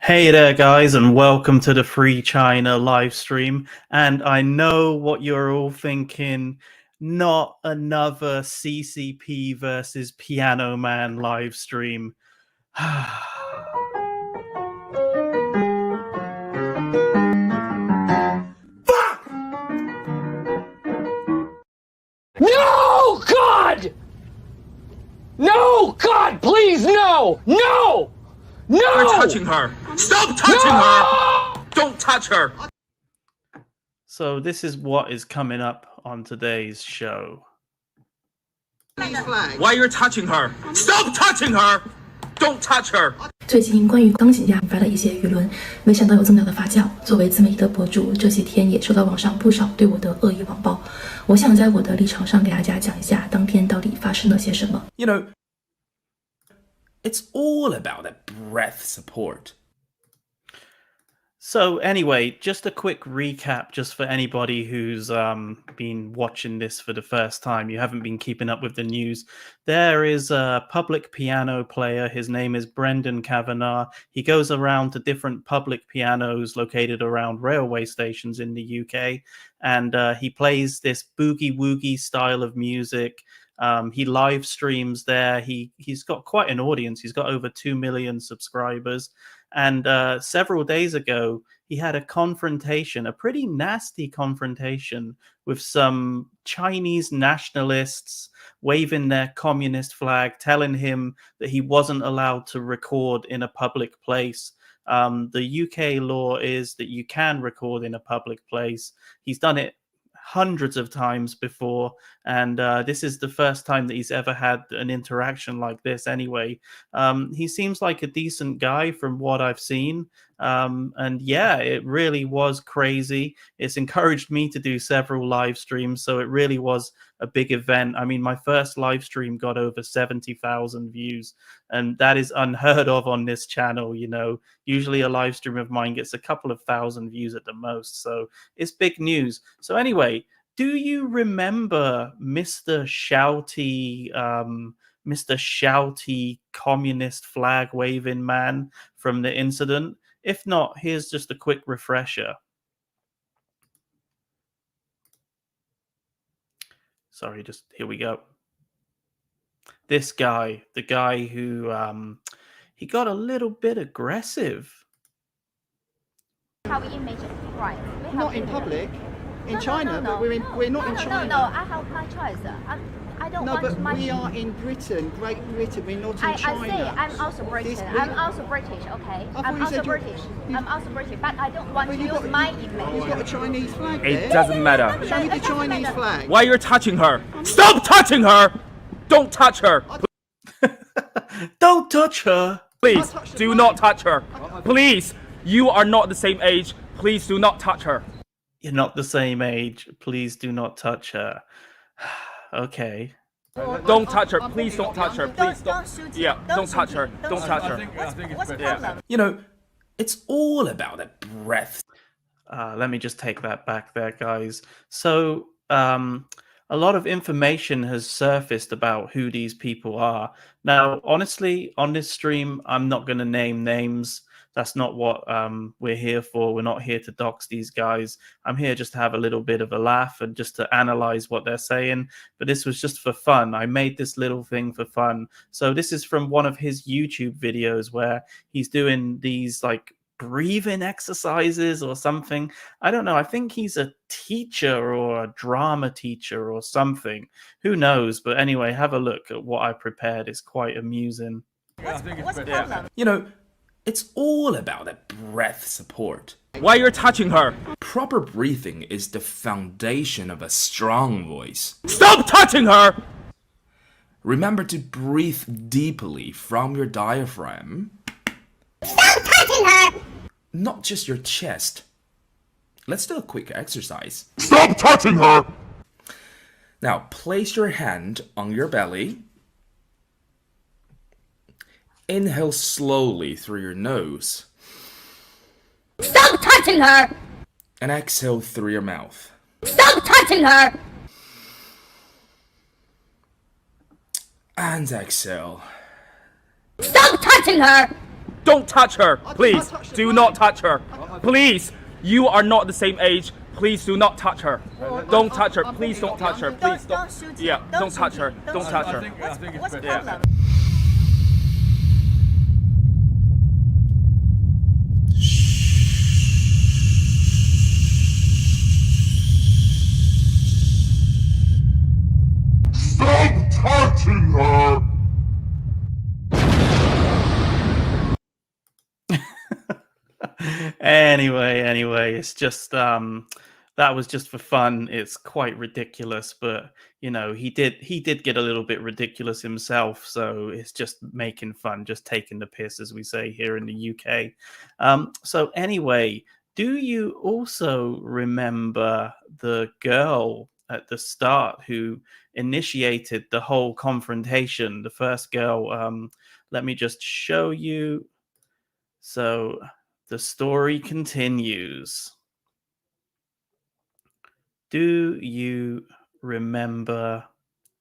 Hey there, guys, and welcome to the Free China live stream. And I know what you're all thinking, not another CCP versus Piano Man live stream. No, God! No, God, please, no! No! No! You're touching her! Stop touching her! Don't touch her! So this is what is coming up on today's show. Why you're touching her? Stop touching her! Don't touch her! 最近关于钢琴家引发了一些舆论，没想到有这么大的发酵。作为自媒体的博主，这些天也收到网上不少对我的恶意网暴。我想在我的立场上给大家讲一下当天到底发生了些什么。You know, it's all about that breath support. So anyway, just a quick recap just for anybody who's been watching this for the first time. You haven't been keeping up with the news. There is a public piano player. His name is Brendan Kavanagh. He goes around to different public pianos located around railway stations in the UK. And he plays this boogie-woogie style of music. He live streams there. He's got quite an audience. He's got over 2 million subscribers. And several days ago, he had a confrontation, a pretty nasty confrontation with some Chinese nationalists waving their communist flag, telling him that he wasn't allowed to record in a public place. The UK law is that you can record in a public place. He's done it hundreds of times before, and this is the first time that he's ever had an interaction like this anyway. He seems like a decent guy from what I've seen, and yeah, it really was crazy. It's encouraged me to do several live streams, so it really was a big event. I mean, my first live stream got over 70,000 views, and that is unheard of on this channel. You know, usually a live stream of mine gets a couple of thousand views at the most, so it's big news. So anyway, do you remember Mr. Shouty communist flag waving man from the incident? If not, here's just a quick refresher. Sorry, just here we go. This guy, the guy who he got a little bit aggressive. Our image, right? Not in public. In China, no, but we're not in China. No, I have my choice. I don't want but my... we are in Britain, Great Britain. We're not in China. I say I'm also British. I'm also British, okay? I'm also British. But I don't want to use my image. You've got a Chinese flag there. It doesn't matter. Show me the Chinese flag. Why you're touching her? Stop touching her! Don't touch her! Don't touch her. Please, do not touch her. Please, you are not the same age. Please do not touch her. You're not the same age. Please do not touch her. Okay. Don't touch her. Please don't touch her. Please Don't shoot her. Yeah, don't touch her. Don't touch her. What's the problem? You know, it's all about that breath. Let me just take that back there, guys. So a lot of information has surfaced about who these people are. Now, honestly, on this stream, I'm not going to name names. That's not what we're here for. We're not here to dox these guys. I'm here just to have a little bit of a laugh and just to analyze what they're saying. But this was just for fun. I made this little thing for fun. So this is from one of his YouTube videos where he's doing these like breathing exercises or something. I don't know. I think he's a teacher or a drama teacher or something. Who knows? But anyway, have a look at what I prepared. It's quite amusing. What's the problem? You know, it's all about that breath support. Why you're touching her? Proper breathing is the foundation of a strong voice. Stop touching her! Remember to breathe deeply from your diaphragm. Stop touching her! Not just your chest. Let's do a quick exercise. Stop touching her! Now, place your hand on your belly. Inhale slowly through your nose. Stop touching her! And exhale through your mouth. Stop touching her! And exhale. Stop touching her! Don't touch her, please. touch the Do flag. not touch her. Please, you are not the same age. Please do not touch her. Don't touch her. Please don't touch her. Please Don't shoot Yeah, her. don't touch her. Don't Don't shoot touch her. her. What's the problem? Stop touching her! Anyway, it's just that was just for fun. It's quite ridiculous, but you know, he did get a little bit ridiculous himself, so it's just making fun, just taking the piss, as we say here in the UK. So anyway, do you also remember the girl at the start who initiated the whole confrontation? The first girl, let me just show you. So the story continues. Do you remember?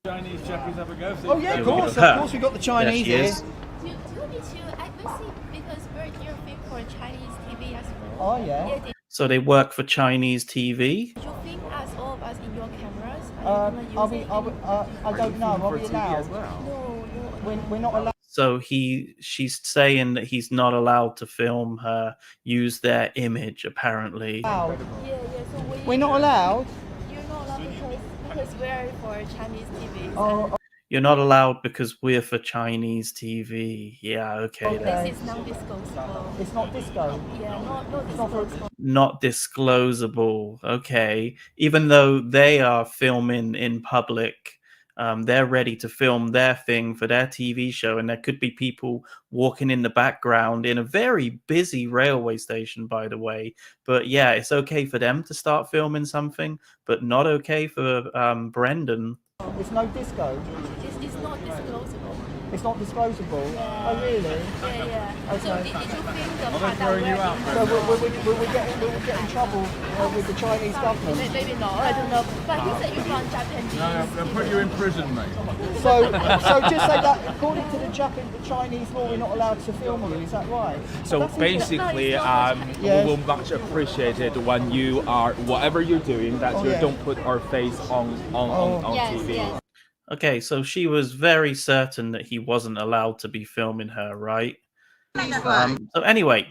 Chinese Jeffries have a go? Oh yeah, Here we of go. course we've got the Chinese There she here. is. Do you need to? I see because you're film for Chinese TV as well. Oh yeah. Did So they work for Chinese TV. you film as all of us in your cameras? I don't know. Are we allowed? No. We're not allowed. So she's saying that he's not allowed to film her, use their image, apparently. Yeah. So We're not allowed. You're not allowed because we're for Chinese TV. Oh, You're not allowed because we're for Chinese TV. Yeah, okay. Okay. then. This is non-disclosable. it's not disco. Yeah, not not for- disclosable. Not disclosable. Okay. Even though they are filming in public, they're ready to film their thing for their TV show, and there could be people walking in the background in a very busy railway station, by the way. But yeah, it's okay for them to start filming something, but not okay for Brendan. It's no disco. It's not disclosable. It's not disclosable. Yeah. Oh really? Yeah. So Okay. did you film the part that we're in? So will we get in trouble with the Chinese government? Maybe not. I don't know. But you said you're from Japanese. They'll put you in prison, mate. So just say that according to the Chinese law, we're not allowed to film you. Is that right? So That's basically, Yes. we will much appreciate it when you are, whatever you're doing, that you yeah. don't put our face on Yes, TV. yes. Okay, so she was very certain that he wasn't allowed to be filming her, right? So anyway,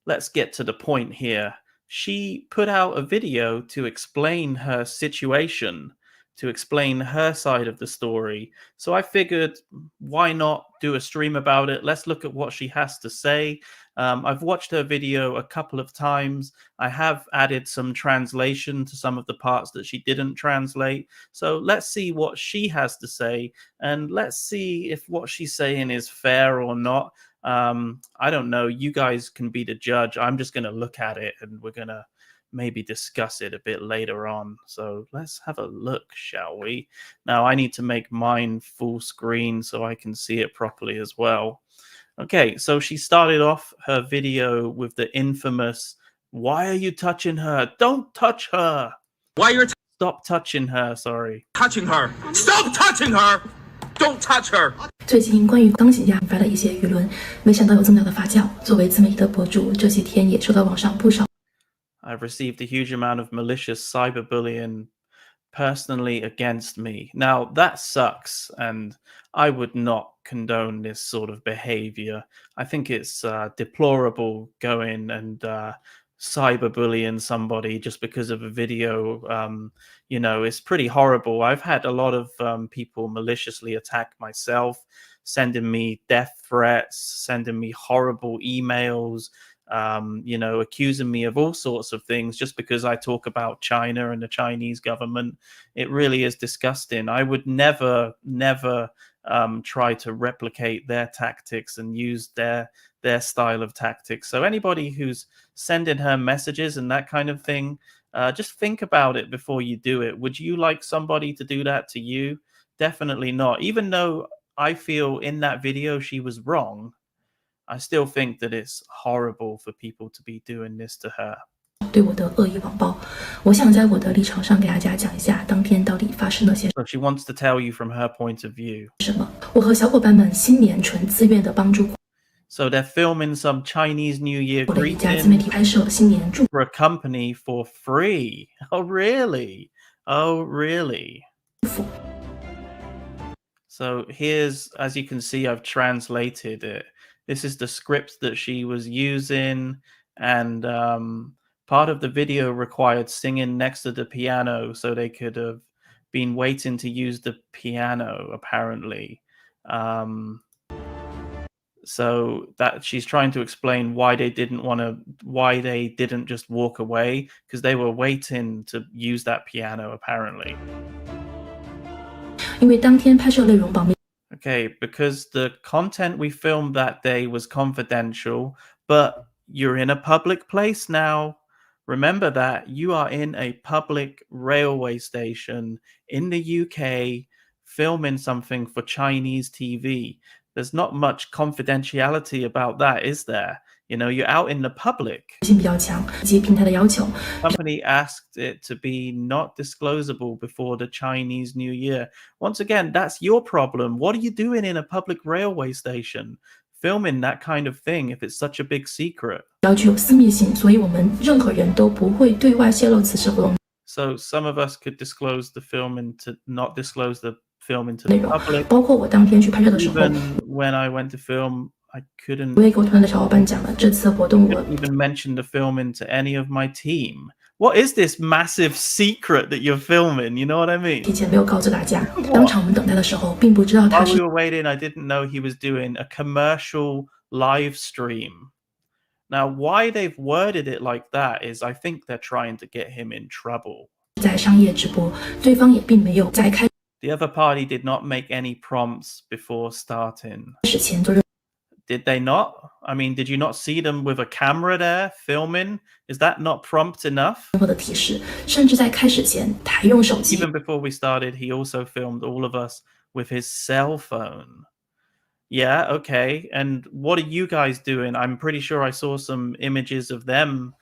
let's get to the point here. She put out a video to explain her situation, to explain her side of the story. So I figured, why not do a stream about it? Let's look at what she has to say. I've watched her video a couple of times. I have added some translation to some of the parts that she didn't translate. So let's see what she has to say, and let's see if what she's saying is fair or not. I don't know. You guys can be the judge. I'm just going to look at it, and we're going to maybe discuss it a bit later on. So let's have a look, shall we? Now I need to make mine full screen so I can see it properly as well. Okay, so she started off her video with the infamous, "Why are you touching her? Don't touch her. Why you're Stop touching her, sorry." touching her? Stop touching her! Don't touch her! 最近关于钢琴家引发了一些舆论，没想到有这么大的发酵。作为自媒体的博主，这几天也收到网上不少 I've received a huge amount of malicious cyberbullying personally against me. Now, that sucks, and I would not condone this sort of behavior. I think it's deplorable going and cyberbullying somebody just because of a video. You know, it's pretty horrible. I've had a lot of people maliciously attack myself, sending me death threats, sending me horrible emails, you know, accusing me of all sorts of things just because I talk about China and the Chinese government. It really is disgusting. I would never try to replicate their tactics and use their style of tactics. So anybody who's sending her messages and that kind of thing, just think about it before you do it. Would you like somebody to do that to you? Definitely not. Even though I feel in that video she was wrong, I still think that it's horrible for people to be doing this to her. 对我的恶意网暴。我想在我的立场上给大家讲一下当天到底发生了些 So she wants to tell you from her point of view. 什么。我和小伙伴们心连纯自愿的帮助 So they're filming some Chinese New Year 我的一家自媒 greeting 体拍摄新年祝 for a company for free. Oh, really? Oh, really? 福。 So here's, as you can see, I've translated it. This is the script that she was using, and part of the video required singing next to the piano, so they could have been waiting to use the piano, apparently. So that she's trying to explain why they didn't just walk away, because they were waiting to use that piano, apparently. 因为当天拍摄内容保密， Okay, because the content we filmed that day was confidential, but you're in a public place now. Remember that you are in a public railway station in the UK filming something for Chinese TV. There's not much confidentiality about that, is there? You know, you're out in the public. 性比较强，及平台的要求。 Company asked it to be not disclosable before the Chinese New Year. Once again, that's your problem. What are you doing in a public railway station? Filming that kind of thing if it's such a big secret. 要具有私密性，所以我们任何人都不会对外泄露此次活动 So some of us could disclose the filming to not disclose the filming to 内 the 容， public. 包括我当天去拍摄的时候， Even when I went to film, I couldn't 我也给我团队的小伙伴讲了，这次活动我 even mention the filming to any of my team. What is this massive secret that you're filming? You know what I mean? 提前没有告知大家。当场我们等待的时候，并不知道他 While 是 we were waiting, I didn't know he was doing a commercial live stream. Now, why they've worded it like that is I think they're trying to get him in trouble. 在商业直播，对方也并没有在开 The other party did not make any prompts before starting. 始前做任 Did they not? I mean, did you not see them with a camera there filming? Is that not prompt enough? 何的提示，甚至在开始前还用手机 Even before we started, he also filmed all of us with his cell phone. Yeah, okay. And what are you guys doing? I'm pretty sure I saw some images of them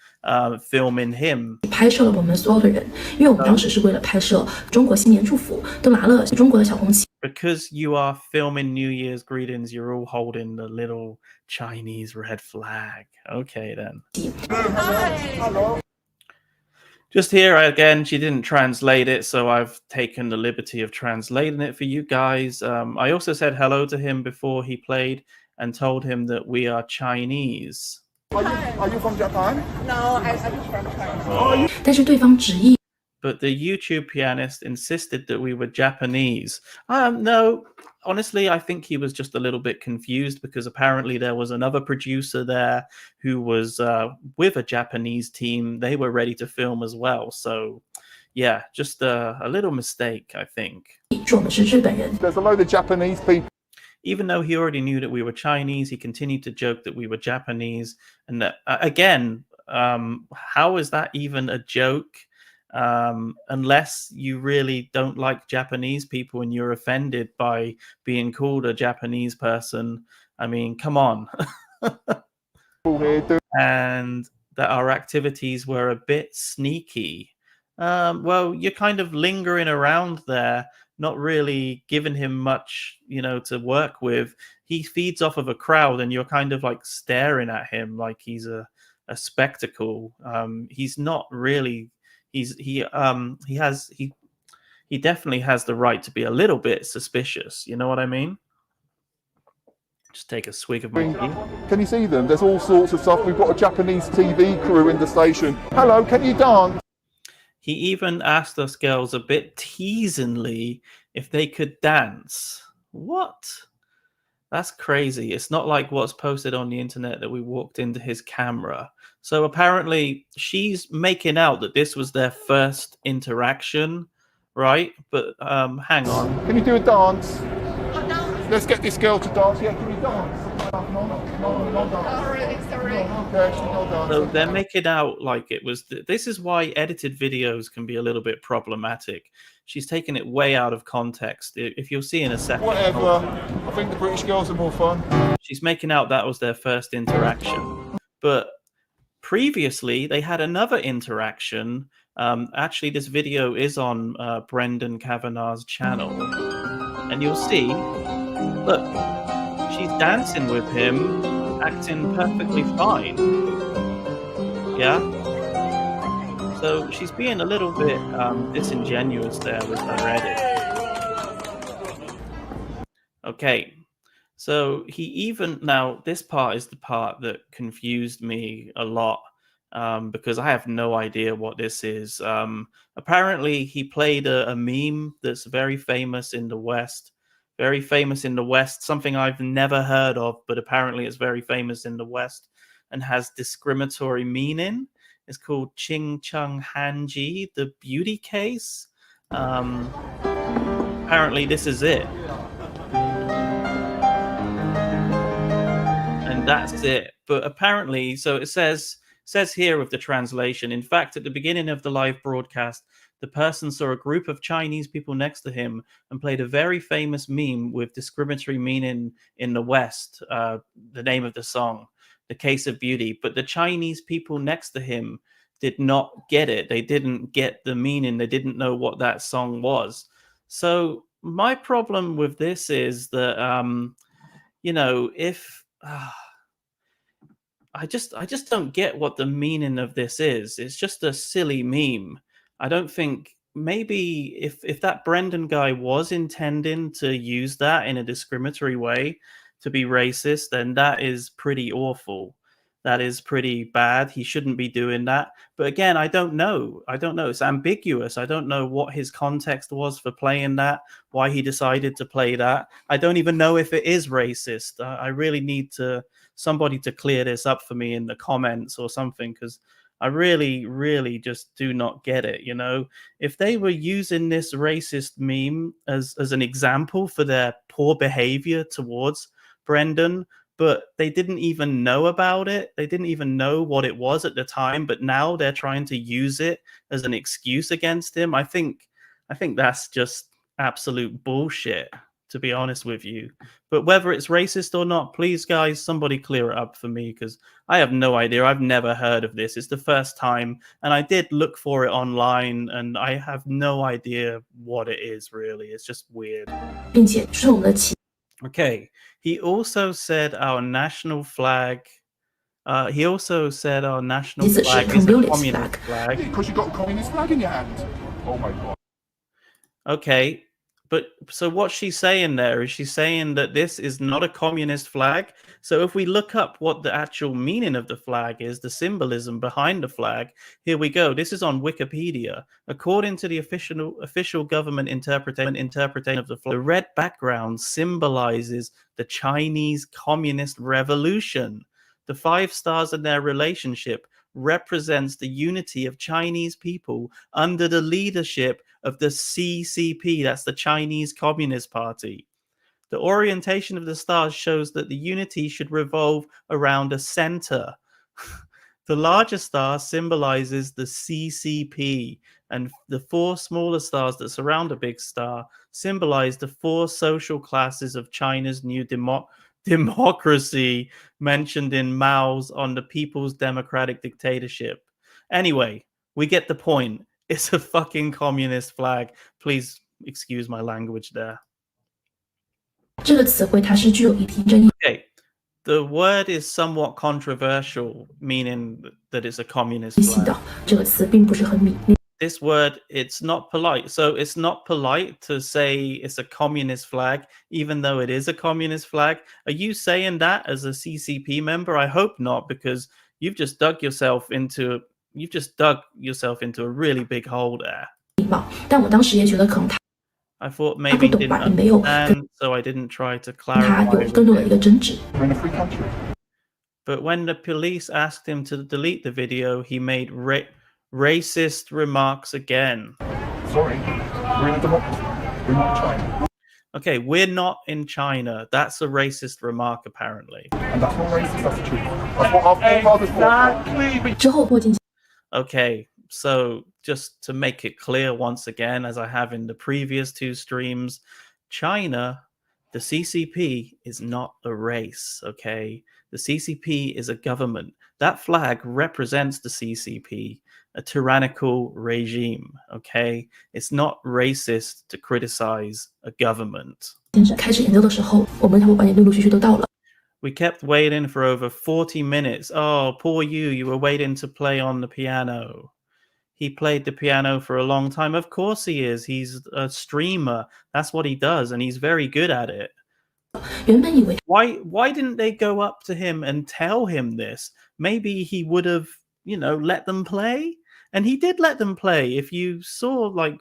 filming him. 拍摄了我们所有的人，因为我们当时是为了拍摄中国新年祝福，都拿了中国的小红旗。 Because you are filming New Year's greetings, you're all holding the little Chinese red flag. Okay, then. Just here again, she didn't translate it, so I've taken the liberty of translating it for you guys. I also said hello to him before he played and told him that we are Chinese. Are you from Japan? No, I'm from China. 但是对方执意 But the YouTube pianist insisted that we were Japanese. No, honestly, I think he was just a little bit confused because apparently there was another producer there who was with a Japanese team. They were ready to film as well. So, yeah, just a little mistake, I think. 说我们是日本人， There's a load of Japanese people. Even though he already knew that we were Chinese, he continued to joke that we were Japanese. And again, how is that even a joke? Unless you really don't like Japanese people and you're offended by being called a Japanese person. I mean, come on. And that our activities were a bit sneaky. Well, you're kind of lingering around there, not really giving him much, you know, to work with. He feeds off of a crowd and you're kind of like staring at him like he's a spectacle. He's not really... He definitely has the right to be a little bit suspicious. You know what I mean? Just take a swig of my tea. Can you see them? There's all sorts of stuff. We've got a Japanese TV crew in the station. Hello, can you dance? He even asked us girls a bit teasingly if they could dance. What? That's crazy. It's not like what's posted on the internet that we walked into his camera. So apparently she's making out that this was their first interaction, right? But hang on. Can you do a dance? Let's get this girl to dance. Yeah, can you dance? So they're making out like it was... This is why edited videos can be a little bit problematic. She's taken it way out of context. If you'll see in a second... Whatever. I think the British girls are more fun. She's making out that was their first interaction. But previously, they had another interaction. Actually, this video is on Brendan Kavanagh's channel. And you'll see... Look, she's dancing with him acting perfectly fine. Yeah? So she's being a little bit disingenuous there with her edit. Okay. So he even now this part is the part that confused me a lot because I have no idea what this is. Apparently, he played a meme that's very famous in the West. Very famous in the West, something I've never heard of, but apparently it's very famous in the West and has discriminatory meaning. It's called Ching Chung Hanji, the beauty case. Apparently, this is it. And that's it. But apparently, so it says here with the translation, in fact, at the beginning of the live broadcast, the person saw a group of Chinese people next to him and played a very famous meme with discriminatory meaning in the West, the name of the song, The Case of Beauty. But the Chinese people next to him did not get it. They didn't get the meaning. They didn't know what that song was. So my problem with this is that, if... I just don't get what the meaning of this is. It's just a silly meme. I don't think maybe if that Brendan guy was intending to use that in a discriminatory way to be racist, then that is pretty awful. That is pretty bad. He shouldn't be doing that. But again, I don't know. It's ambiguous. I don't know what his context was for playing that, why he decided to play that. I don't even know if it is racist. I really need somebody to clear this up for me in the comments or something, because I really, really just do not get it. If they were using this racist meme as an example for their poor behavior towards Brendan, but they didn't even know about it, they didn't even know what it was at the time, but now they're trying to use it as an excuse against him, I think that's just absolute bullshit, to be honest with you. But whether it's racist or not, please, guys, somebody clear it up for me, because I have no idea. I've never heard of this. It's the first time, and I did look for it online, and I have no idea what it is, really. It's just weird. Okay, he also said our national flag... he also said our national flag is a communist flag. Because you got a communist flag in your hand. Oh my god. Okay, but so what she's saying there is she's saying that this is not a communist flag. So if we look up what the actual meaning of the flag is, the symbolism behind the flag, here we go. This is on Wikipedia. According to the official government interpretation of the flag, the red background symbolizes the Chinese Communist Revolution. The 5 stars in their relationship represents the unity of Chinese people under the leadership of the CCP, that's the Chinese Communist Party. The orientation of the stars shows that the unity should revolve around a center. The larger star symbolizes the CCP, and the 4 smaller stars that surround a big star symbolize the 4 social classes of China's new democracy mentioned in Mao's On the People's Democratic Dictatorship. Anyway, we get the point. It's a fucking communist flag. Please excuse my language there. Okay, the word is somewhat controversial, meaning that it's a communist flag. This word, it's not polite. So it's not polite to say it's a communist flag, even though it is a communist flag. Are you saying that as a CCP member? I hope not, because you've just dug yourself into a really big hole there. I thought maybe he didn't understand, so I didn't try to clarify. We're in a free country. But when the police asked him to delete the video, he made racist remarks again. Sorry, we're in a democracy. We're not China. Okay, we're not in China. That's a racist remark, apparently. And that's not racist, that's the truth. That's what our forefathers thought. Okay, so just to make it clear once again, as I have in the previous 2 streams, China, the CCP, is not a race, okay? The CCP is a government. That flag represents the CCP, a tyrannical regime, okay? It's not racist to criticize a government. We kept waiting for over 40 minutes. Oh, poor you. You were waiting to play on the piano. He played the piano for a long time. Of course he is. He's a streamer. That's what he does, and he's very good at it. 原本以为 Why didn't they go up to him and tell him this? Maybe he would have, let them play. And he did let them play. If you saw, like,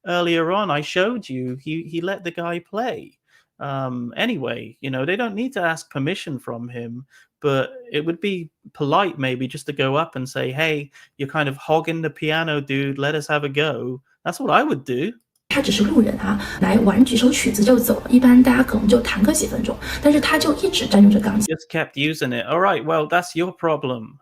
earlier on, I showed you, he let the guy play. Anyway, they don't need to ask permission from him, but it would be polite maybe just to go up and say, hey, you're kind of hogging the piano, dude. Let us have a go. That's what I would do. 他只是路人啊，来玩几首曲子就走了。一般大家可能就弹个几分钟，但是他就一直占用着钢琴。Just kept using it. All right, well, that's your problem.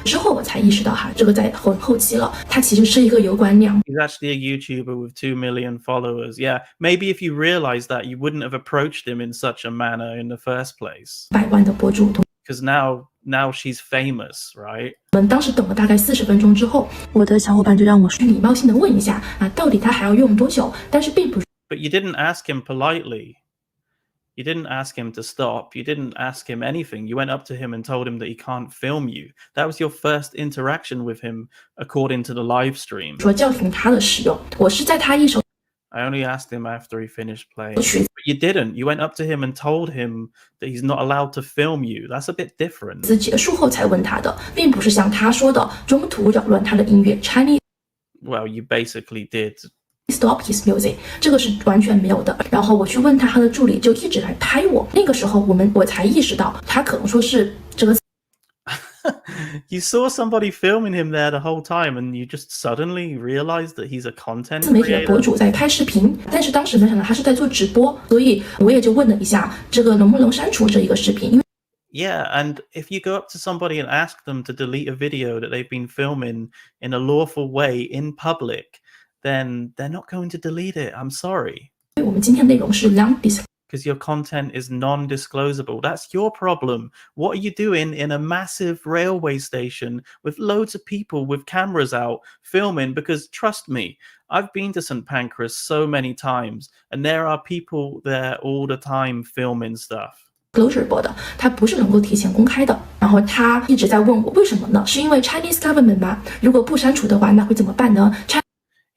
之后我才意识到哈，这个在后期了，他其实是一个有关2 He's actually a YouTuber with 2 million followers. Yeah, maybe if you realized that, you wouldn't have approached him in such a manner in the first place. 100万的博主。 Because now she's famous, right? 我们当时等了大概40分钟之后，我的小伙伴就让我去礼貌性的问一下啊，到底他还要用多久？但是并不是。 But you didn't ask him politely. You didn't ask him to stop. You didn't ask him anything. You went up to him and told him that he can't film you. That was your first interaction with him, according to the live stream. 说叫停他的使用，我是在他一首 I only asked him after he finished playing. But you didn't. You went up to him and told him that he's not allowed to film you. That's a bit different. 词结束后才问他的，并不是像他说的中途扰乱他的音乐 Chinese Well, you basically did. stop his music， 这个是完全没有的。然后我去问他，他的助理就一直来拍我。那个时候我才意识到，他可能说是这个。You saw somebody filming him there the whole time, and you just suddenly realized that he's a content 自媒体的 creator. 博主在拍视频，但是当时没想到他是在做直播，所以我也就问了一下，这个能不能删除这一个视频？因为 Yeah, and if you go up to somebody and ask them to delete a video that they've been filming in a lawful way in public, then they're not going to delete it. I'm sorry. 我们今天内容是 Because your content is non-disclosable. That's your problem. What are you doing in a massive railway station with loads of people with cameras out filming? Because trust me, I've been to St. Pancras so many times, and there are people there all the time filming stuff. disclosure 的，它不是能够提前公开的。然后他一直在问我为什么呢？是因为 Chinese government 吗？如果不删除的话，那会怎么办呢？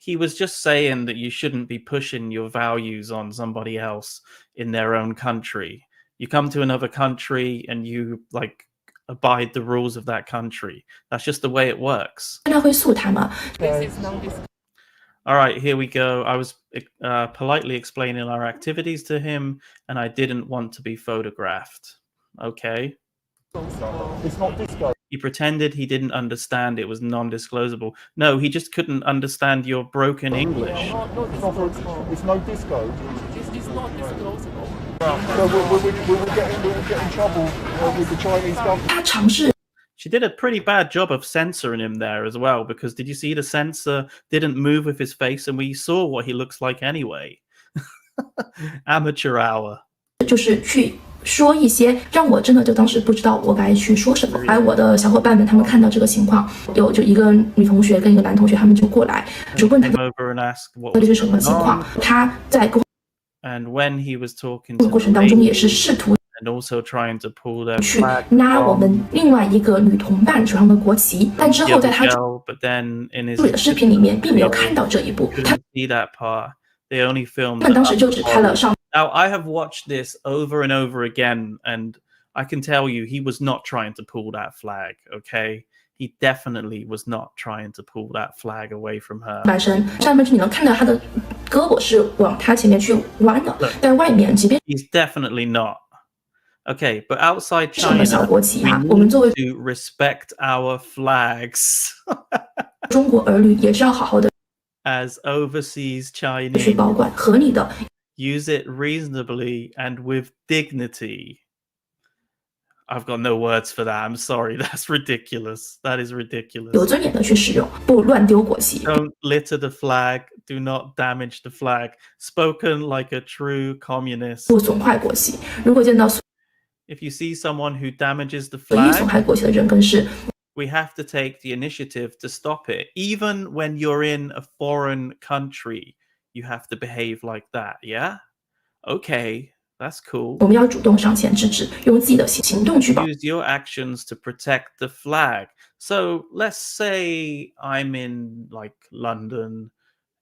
He was just saying that you shouldn't be pushing your values on somebody else in their own country. You come to another country and you like abide the rules of that country. That's just the way it works. 他会诉他吗？ All right, here we go. I was politely explaining our activities to him, and I didn't want to be photographed. Okay. It's not disco. He pretended he didn't understand it was non-disclosable. No, he just couldn't understand your broken English. It's no disco. It's not disclosable. So we'll get in trouble with the Chinese government. 他尝试 She did a pretty bad job of censoring him there as well, because did you see the censor didn't move with his face, and we saw what he looks like anyway. Amateur hour. 就是去说一些让我真的就当时不知道我该去说什么。而我的小伙伴们他们看到这个情况，就一个女同学跟一个男同学，他们就过来就问他 Over and asked what 到底 was 是什么情况。他在沟 and when he was talking 通的 to 过程当中也是试图 and also trying to pull their 去 flag 拉我们另外一个女同伴手上的国旗，但之后在他 but then in his 助理的视频里面并没有看到这一步。他 couldn't see that part. They only filmed 们当时 the 就只拍了上 Now, I have watched this over and over again, and I can tell you he was not trying to pull that flag, okay? He definitely was not trying to pull that flag away from her. 半身，上半身你能看到他的胳膊是往他前面去弯的，在外面即便 He's definitely not. Okay, but outside 是个小 China, 国旗 we 啊，我们作为 need to respect our flags 中国儿女也是要好好的 as overseas 去 Chinese. 保管，合理的 Use it reasonably and with dignity. I've got no words for that. I'm sorry. That's ridiculous. That is 有 ridiculous. 尊严的去使用，不乱丢国旗。 Don't litter the flag. Do not damage the flag. Spoken like a true communist. 不损坏国旗。如果见到 If you see someone who damages the 随意损 flag, 害国旗的人，更是 we have to take the initiative to stop it. Even when you're in a foreign country, you have to behave like that. Yeah? Okay. That's cool. 我们要主动上前制止，用自己的行动去保。 Use your actions to protect the flag. So let's say I'm in like London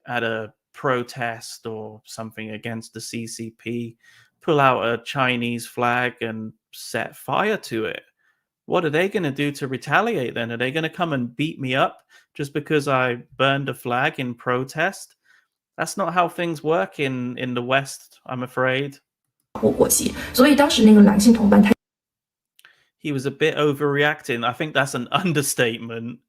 at a protest or something against the CCP, pull out a Chinese flag and set fire to it. What are they going to do to retaliate then? Are they going to come and beat me up just because I burned a flag in protest? That's not how things work in the West, I'm afraid. 国旗，所以当时那个男性同伴他 He was a bit overreacting. I think that's an understatement.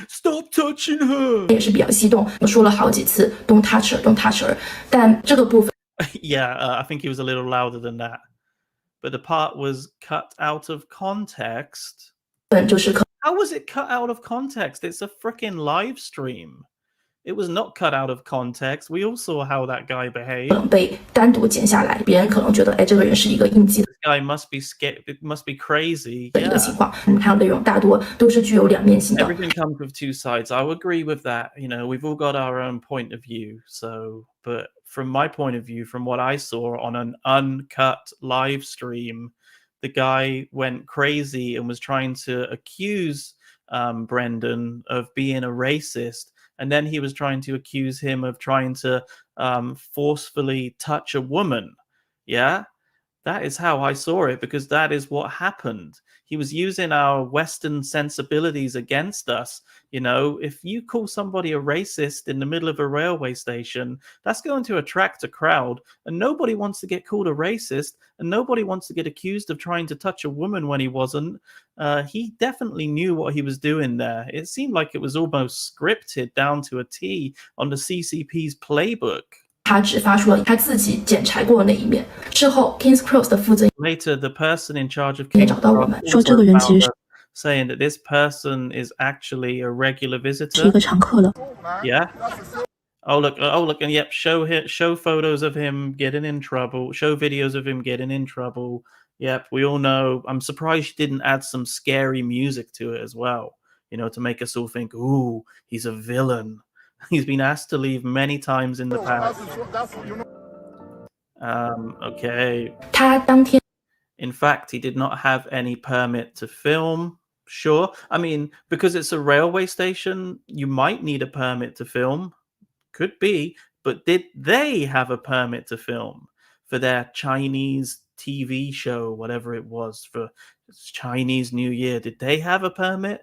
Stop touching her. 也是比较激动，我说了好几次 "Don't touch her, don't touch her"， 但这个部分 Yeah, I think he was a little louder than that. But the part was cut out of context. 就是 How was it cut out of context? It's a freaking live stream. It was not cut out of context. We all saw how that guy 可 behaved. 能被单独剪下来，别人可能觉得，哎，这个人是一个应激 This guy must be scared. It must be crazy. 的一个 Yeah. 情况。还有内容大多都是具有两面性的。 Everything comes with two sides. I would agree with that. You know, we've all got our own point of view. So, but from my point of view, from what I saw on an uncut live stream, the guy went crazy and was trying to accuse Brendan of being a racist. And then he was trying to accuse him of trying to forcefully touch a woman. Yeah, that is how I saw it, because that is what happened. He was using our Western sensibilities against us. You know, if you call somebody a racist in the middle of a railway station, that's going to attract a crowd, and nobody wants to get called a racist, and nobody wants to get accused of trying to touch a woman when he wasn't. He definitely knew what he was doing there. It seemed like it was almost scripted down to a T on the CCP's playbook. 他只发出了他自己检查过的那一面。之后 Kings Cross 的负责 Later, the person in charge of 也 King's 找到我们， Cross 说这个人其实是 saying that this person is actually a regular 一 visitor. 个常客了。 Yeah. Oh look, and yep, show photos of him getting in trouble, show videos of him getting in trouble. Yep, we all know. I'm surprised she didn't add some scary music to it as well, you know, to make us all think, ooh, he's a villain. He's been asked to leave many times in the past. Okay. 他当天 In fact, he did not have any permit to film. Sure. I mean, because it's a railway station, you might need a permit to film. Could be. But did they have a permit to film for their Chinese TV show, whatever it was, for Chinese New Year? Did they have a permit?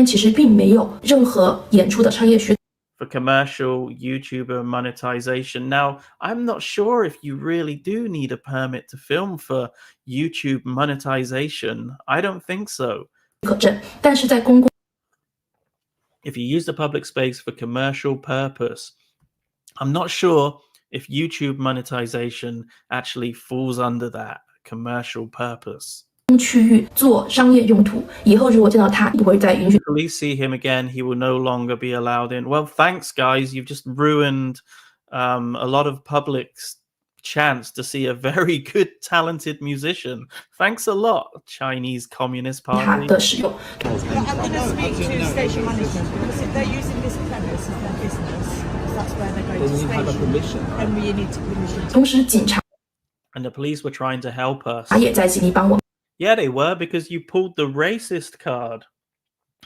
其实并没有任何演出的商业许 For commercial YouTuber monetization. Now, I'm not sure if you really do need a permit to film for YouTube monetization. I don't think so. 可证，但是在公共 If you use the public space for commercial purpose, I'm not sure if YouTube monetization actually falls under that commercial purpose. 区域做商业用途，以后如果见到他，不会再允许。 Police see him again, he will no longer be allowed in. Well, thanks, guys. You've just ruined a lot of public's chance to see a very good, talented musician. Thanks a lot, Chinese Communist 他 Party. 的使用， I'm going to speak to station management because if they're using this premise as their business, because that's where they're going to station, and we need to permission. 同时警察 And the police were trying to help us. 也在尽力帮我们。 Yeah, they were, because you pulled the racist card.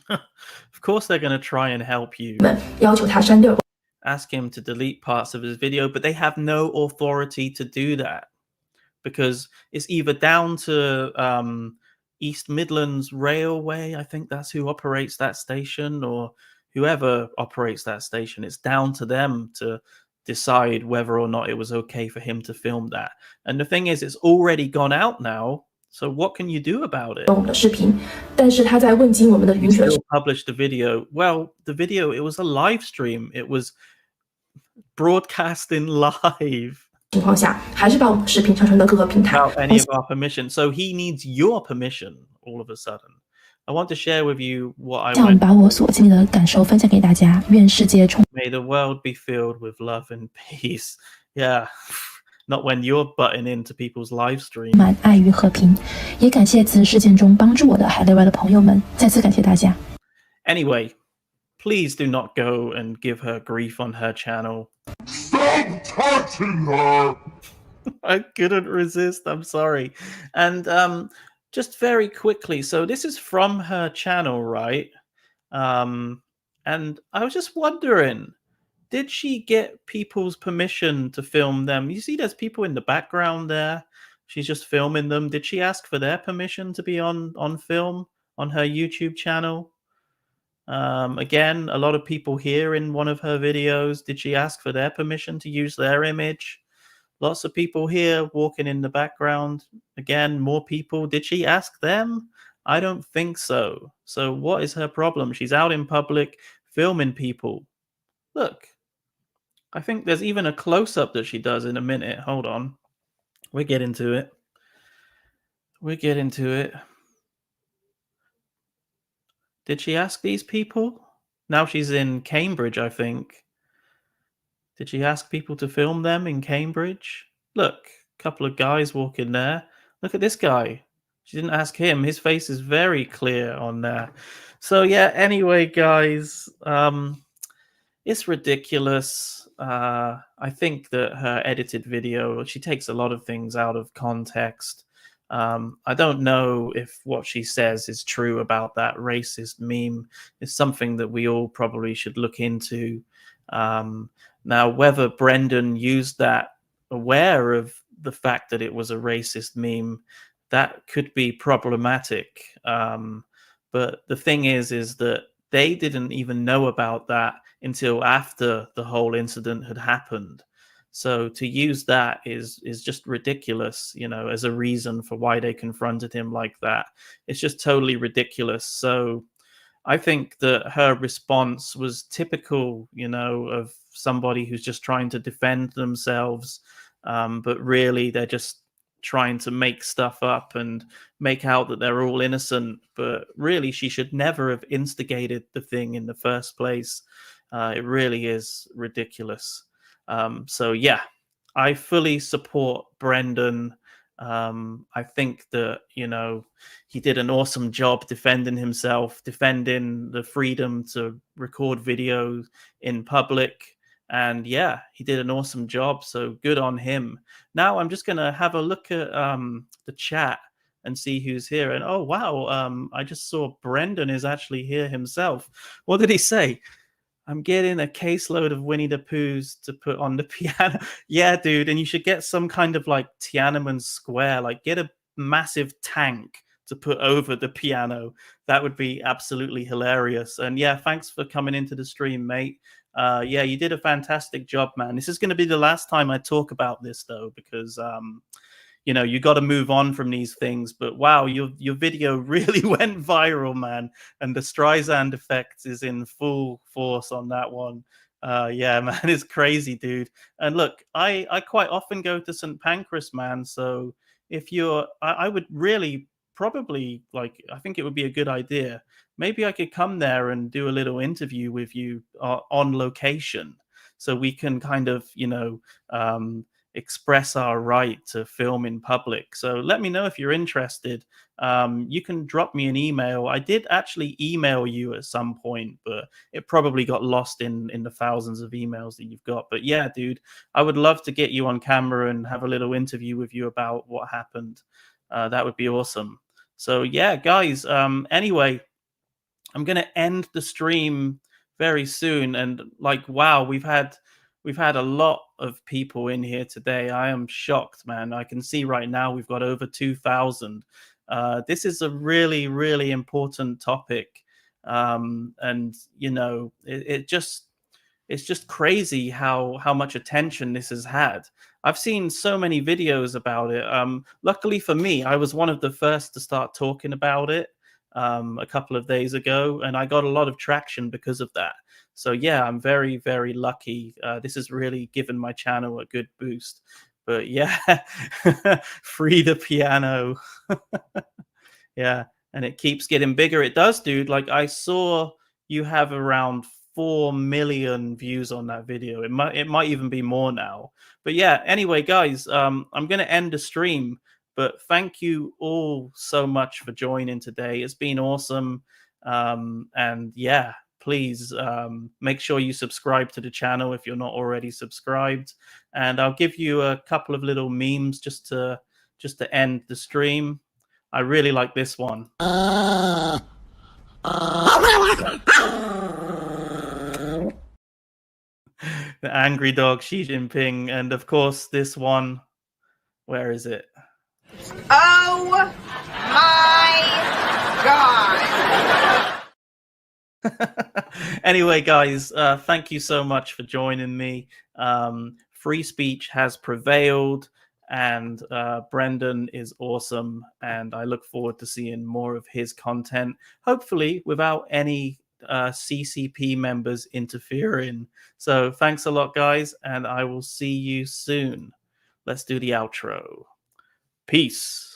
Of course they're going to try and help you. 要求他删掉 Ask him to delete parts of his video, but they have no authority to do that, because it's either down to East Midlands Railway, I think that's who operates that station, or whoever operates that station. It's down to them to decide whether or not it was okay for him to film that. And the thing is, it's already gone out now. So what can you do about it? 我们的视频，但是他在未经我们的允许 Still published the video. Well, the video, it was a live stream. It was broadcasting live 情况下，还是把我们的视频上传到各个平台。 without any of our permission. So he needs your permission all of a sudden. I want to share with you what I 让我们 went. 把我所经历的感受分享给大家。愿世界充 May the world be filled with love and peace. Yeah. Not when you're butting into people's live stream. 满爱与和平。也感谢此事件中帮助我的海内外的朋友们，再次感谢大家。 Anyway, please do not go and give her grief on her channel. Stop touching her! I couldn't resist. I'm sorry. And just very quickly, so this is from her channel, right? And I was just wondering, did she get people's permission to film them? You see, there's people in the background there. She's just filming them. Did she ask for their permission to be on film on her YouTube channel? Again, a lot of people here in one of her videos. Did she ask for their permission to use their image? Lots of people here walking in the background. Again, more people. Did she ask them? I don't think so. So what is her problem? She's out in public filming people. Look, I think there's even a close-up that she does in a minute. Hold on. We'll get into it. We'll get into it. Did she ask these people? Now she's in Cambridge, I think. Did she ask people to film them in Cambridge? Look, a couple of guys walking there. Look at this guy. She didn't ask him. His face is very clear on there. So yeah, anyway, guys, it's ridiculous. I think that her edited video, she takes a lot of things out of context. I don't know if what she says is true about that racist meme. It's something that we all probably should look into. Now, whether Brendan used that aware of the fact that it was a racist meme, that could be problematic. But the thing is that they didn't even know about that until after the whole incident had happened. So to use that is just ridiculous, you know, as a reason for why they confronted him like that. It's just totally ridiculous. So I think that her response was typical, you know, of somebody who's just trying to defend themselves, but really they're just trying to make stuff up and make out that they're all innocent. But really, she should never have instigated the thing in the first place. It really is ridiculous. So yeah, I fully support Brendan. I think that, you know, he did an awesome job defending himself, defending the freedom to record videos in public. And yeah, he did an awesome job. So good on him. Now I'm just going to have a look at the chat and see who's here. And oh, wow, I just saw Brendan is actually here himself. What did he say? I'm getting a caseload of Winnie the Poohs to put on the piano. Yeah, dude. And you should get some kind of like Tiananmen Square, like get a massive tank to put over the piano. That would be absolutely hilarious. And yeah, thanks for coming into the stream, mate. Yeah, you did a fantastic job, man. This is going to be the last time I talk about this, though, because you know, you got to move on from these things. But wow, your video really went viral, man. And the Streisand effect is in full force on that one. Yeah, man, it's crazy, dude. And look, I quite often go to St. Pancras, man. So if you're, I would really probably, like, I think it would be a good idea. Maybe I could come there and do a little interview with you on location, so we can kind of, you know, express our right to film in public. So let me know if you're interested. You can drop me an email. I did actually email you at some point, but it probably got lost in the thousands of emails that you've got. But yeah, dude, I would love to get you on camera and have a little interview with you about what happened. That would be awesome. So yeah, guys, anyway, I'm going to end the stream very soon. And like, wow, we've had a lot of people in here today. I am shocked, man. I can see right now we've got over 2,000. This is a really, really important topic. And, you know, it's just crazy how much attention this has had. I've seen so many videos about it. Luckily for me, I was one of the first to start talking about it a couple of days ago, and I got a lot of traction because of that. So yeah, I'm very, very lucky. This has really given my channel a good boost. But yeah, free the piano. Yeah, and it keeps getting bigger. It does, dude. Like, I saw you have around 4 million views on that video. It might even be more now. But yeah, anyway, guys, I'm gonna end the stream. But thank you all so much for joining today. It's been awesome. And yeah, please make sure you subscribe to the channel if you're not already subscribed. And I'll give you a couple of little memes just to end the stream. I really like this one. The angry dog Xi Jinping, and of course this one. Where is it? Oh my God. Anyway, guys, thank you so much for joining me. Free speech has prevailed, and Brendan is awesome, and I look forward to seeing more of his content, hopefully without any CCP members interfering. So thanks a lot, guys, and I will see you soon. Let's do the outro. Peace.